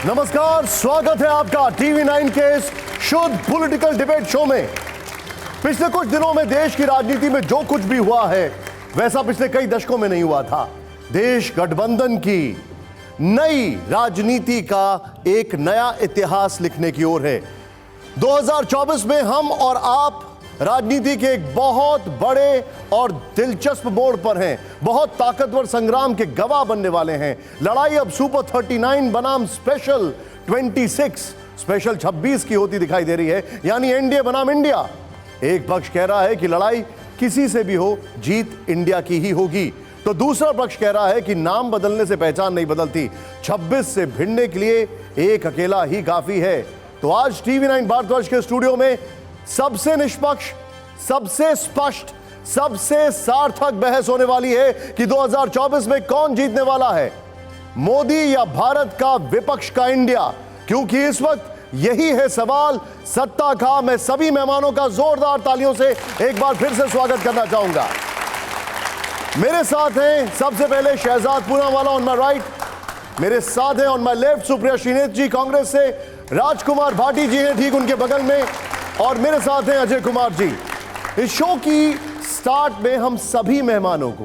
नमस्कार, स्वागत है आपका टीवी 9 के इस शुद्ध पॉलिटिकल डिबेट शो में। पिछले कुछ दिनों में देश की राजनीति में जो कुछ भी हुआ है वैसा पिछले कई दशकों में नहीं हुआ था। देश गठबंधन की नई राजनीति का एक नया इतिहास लिखने की ओर है। 2024 में हम और आप राजनीति के एक बहुत बड़े और दिलचस्प मोड़ पर हैं। बहुत ताकतवर संग्राम के गवाह बनने वाले हैं। लड़ाई अब सुपर 39 बनाम स्पेशल 26 की होती दिखाई दे रही है, यानी एनडीए बनाम इंडिया। एक पक्ष कह रहा है कि लड़ाई किसी से भी हो, जीत इंडिया की ही होगी, तो दूसरा पक्ष कह रहा है कि नाम बदलने से पहचान नहीं बदलती, 26 से भिड़ने के लिए एक अकेला ही काफी है। तो आज टीवी 9 भारतवर्ष के स्टूडियो में सबसे निष्पक्ष, सबसे स्पष्ट, सबसे सार्थक बहस होने वाली है कि 2024 में कौन जीतने वाला है, मोदी या भारत का विपक्ष का इंडिया। क्योंकि इस वक्त यही है सवाल। सत्ता का मैं सभी मेहमानों का जोरदार तालियों से एक बार फिर से स्वागत करना चाहूंगा। मेरे साथ हैं सबसे पहले Shehzad Poonawalla on my right, मेरे साथ हैं on my left Supriya Shrinate ji Congress से, राजकुमार भाटी जी हैं ठीक उनके बगल में, और मेरे साथ हैं अजय कुमार जी। इस शो की स्टार्ट में हम सभी मेहमानों को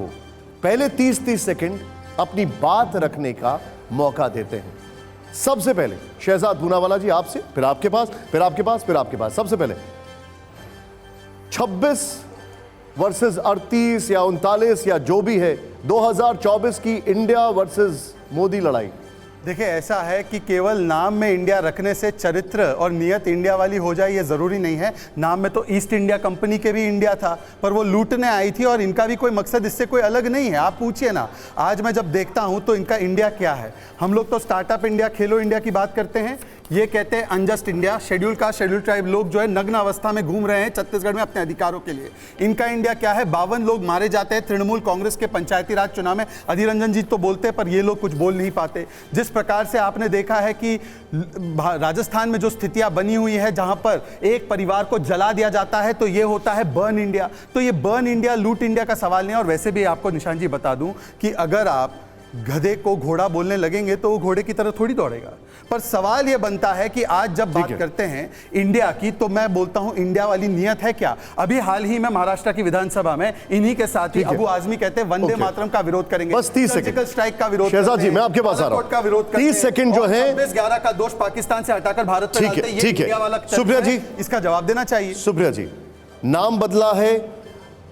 पहले 30-30 सेकंड अपनी बात रखने का मौका देते हैं। सबसे पहले शहजाद पूनावाला जी आपसे, फिर आपके पास, फिर आपके पास, फिर आपके पास। सबसे पहले 26 वर्सेस 38 या 39 या जो भी है 2024 की इंडिया वर्सेस मोदी लड़ाई। देखिए, ऐसा है कि केवल नाम में इंडिया रखने से चरित्र और नियत इंडिया वाली हो जाए ये ज़रूरी नहीं है। नाम में तो ईस्ट इंडिया कंपनी के भी इंडिया था, पर वो लूटने आई थी और इनका भी कोई मकसद इससे कोई अलग नहीं है। आप पूछिए ना, आज मैं जब देखता हूं तो इनका इंडिया क्या है। हम लोग तो स्टार्टअप इंडिया, खेलो इंडिया की बात करते हैं, ये कहते हैं unjust India. Schedule caste, schedule tribe लोग जो है नग्न अवस्था में घूम रहे हैं छत्तीसगढ़ में अपने अधिकारों के लिए। इनका इंडिया क्या है, 52 लोग मारे जाते हैं तृणमूल कांग्रेस के पंचायती राज चुनाव में। अधीर रंजन जी तो बोलते हैं पर ये लोग कुछ बोल नहीं पाते। जिस प्रकार से आपने देखा है कि राजस्थान में जो स्थितियां बनी हुई है, जहां पर एक परिवार को जला दिया जाता है, तो ये होता है बर्न इंडिया। तो ये बर्न इंडिया, लूट इंडिया का सवाल नहीं है। और वैसे भी आपको निशान जी बता दूं कि अगर आप गधे को घोड़ा बोलने लगेंगे तो वो घोड़े की तरह थोड़ी दौड़ेगा। पर सवाल ये बनता है कि आज जब बात करते हैं इंडिया की, तो मैं बोलता हूं इंडिया वाली नियत है क्या। अभी हाल ही में महाराष्ट्र की विधानसभा में इन्हीं के साथ ही अबू आजमी कहते हैं वंदे मातरम का विरोध करेंगे, बस 30 सेकंड स्ट्राइक का विरोध, शहजाद जी मैं आपके पास आ रहा हूं, का विरोध 30 सेकंड जो है 11 का दोष पाकिस्तान से हटाकर भारत पर डालते हैं। ये इंडिया वाला सुप्रिया जी इसका जवाब देना चाहिए। सुप्रिया जी, नाम बदला है,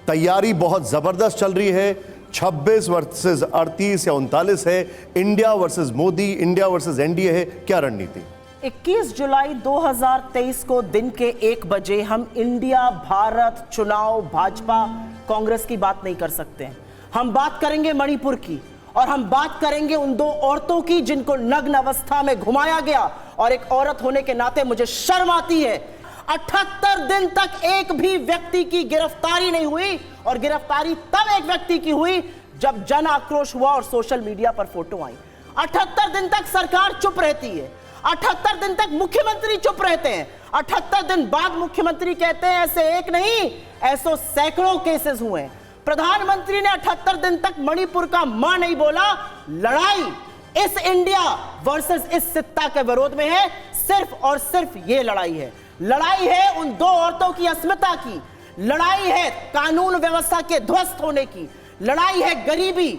तैयारी बहुत जबरदस्त चल रही है, 26 वर्सेस 38 या 39 है, India versus Modi, India versus NDA है, क्या रणनीति? 21 जुलाई 2023 को दिन के 1 बजे हम इंडिया, भारत, चुनाव, भाजपा, कांग्रेस की बात नहीं कर सकते हैं। हम बात करेंगे मणिपुर की, और हम बात करेंगे उन 2 औरतों की जिनको नग्न अवस्था में घुमाया गया। और एक औरत होने के नाते मुझे शर्म आती है, 78 दिन तक एक भी व्यक्ति की गिरफ्तारी नहीं हुई, और गिरफ्तारी तब एक व्यक्ति की हुई जब जन आक्रोश हुआ और सोशल मीडिया पर फोटो आई। 78 दिन तक सरकार चुप रहती है, 78 दिन तक मुख्यमंत्री चुप रहते हैं, 78 दिन बाद मुख्यमंत्री कहते हैं ऐसे एक नहीं, ऐसे सैकड़ों केसेस हुए हैं। प्रधानमंत्री ने 78 दिन तक मणिपुर का मां नहीं बोला। लड़ाई इस इंडिया वर्सेस इस सत्ता के विरोध में है, सिर्फ और सिर्फ ये लड़ाई है। लड़ाई है उन 2 औरतों की अस्मिता की, लड़ाई है कानून व्यवस्था के ध्वस्त होने की, लड़ाई है गरीबी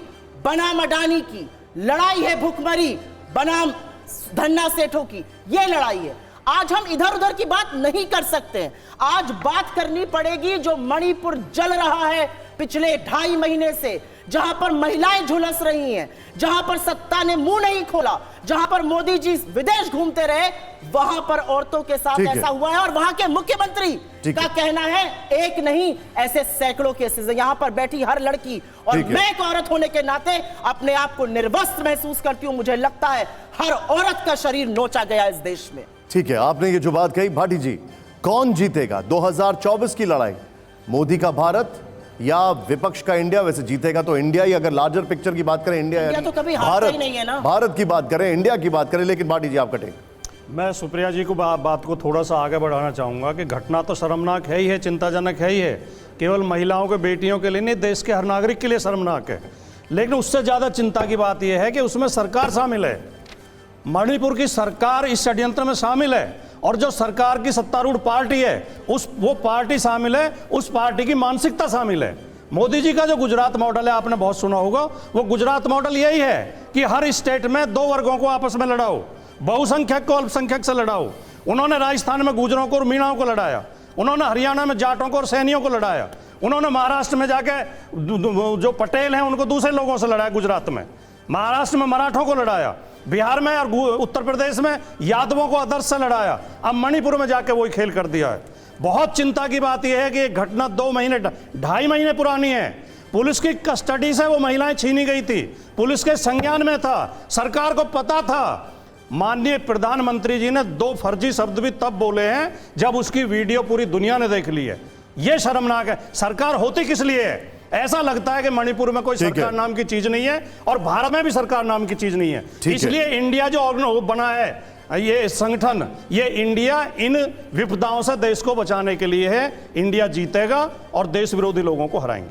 बनाम अडानी की, लड़ाई है भुखमरी बनाम धन्ना सेठों की, ये लड़ाई है। आज हम इधर उधर की बात नहीं कर सकते हैं। आज बात करनी पड़ेगी जो मणिपुर जल रहा है पिछले 2.5 महीने से, जहां पर महिलाएं झुलस रही हैं, जहां पर सत्ता ने मुंह नहीं खोला, जहां पर मोदी जी विदेश घूमते रहे, वहां पर औरतों के साथ ऐसा हुआ है। और वहां के मुख्यमंत्री का कहना है एक नहीं, ऐसे सैकड़ों केसेस हैं। यहां पर बैठी हर लड़की, और मैं एक औरत होने के नाते अपने आप को निर्वस्त्र महसूस करती हूं। मुझे लगता है हर औरत का शरीर नोचा गया इस देश में। ठीक है, आपने ये जो बात कही, भाटी जी, कौन जीतेगा 2024 की लड़ाई, मोदी का भारत या विपक्ष का इंडिया? वैसे जीतेगा तो इंडिया ही, अगर लार्जर पिक्चर की बात करें इंडिया तो कभी हारता ही नहीं है ना। भारत की बात करें, इंडिया की बात करें, लेकिन भाटी जी आप कटें। मैं सुप्रिया जी को बात को थोड़ा सा आगे बढ़ाना चाहूँगा कि घटना तो शर्मनाक है ही है, चिंताजनक है ही है। केवल महिलाओं के, बेटियों के लिए नहीं, देश के हर नागरिक के लिए शर्मनाक है। लेकिन उससे ज़्यादा चिंता की बात यह है कि उसमें सरकार शामिल है। मणिपुर की सरकार इस षड्यंत्र में शामिल है, और जो सरकार की सत्तारूढ़ पार्टी है वो पार्टी शामिल है, उस पार्टी की मानसिकता शामिल है। मोदी जी का जो गुजरात मॉडल है, आपने बहुत सुना होगा, वो गुजरात मॉडल यही है कि हर स्टेट में दो वर्गों को आपस में लड़ाओ, बहुसंख्यक को अल्पसंख्यक से लड़ाओ। उन्होंने राजस्थान में गुजरों को और मीणाओं को लड़ाया, उन्होंने हरियाणा में जाटों को और सैनियों को लड़ाया, उन्होंने महाराष्ट्र में जाके जो पटेल हैं उनको दूसरे लोगों से लड़ाया, गुजरात में, महाराष्ट्र में मराठों को लड़ाया, बिहार में और उत्तर प्रदेश में यादवों को आदर्श से लड़ाया, अब मणिपुर में जाके वही खेल कर दिया है। बहुत चिंता की बात यह है कि एक घटना 2 महीने 2.5 महीने पुरानी है। पुलिस की कस्टडी से वो महिलाएं छीनी गई थी, पुलिस के संज्ञान में था, सरकार को पता था। माननीय प्रधानमंत्री जी ने 2 फर्जी शब्द भी तब बोले हैं जब उसकी वीडियो पूरी दुनिया ने देख ली है। यह शर्मनाक है। सरकार होती किस लिए है? ऐसा लगता है कि मणिपुर में कोई सरकार नाम की चीज नहीं है और भारत में भी सरकार नाम की चीज नहीं है। इसलिए इंडिया जो बना है, ये संगठन, ये इंडिया इन विपदाओं से देश को बचाने के लिए है। इंडिया जीतेगा और देश विरोधी लोगों को हराएंगे।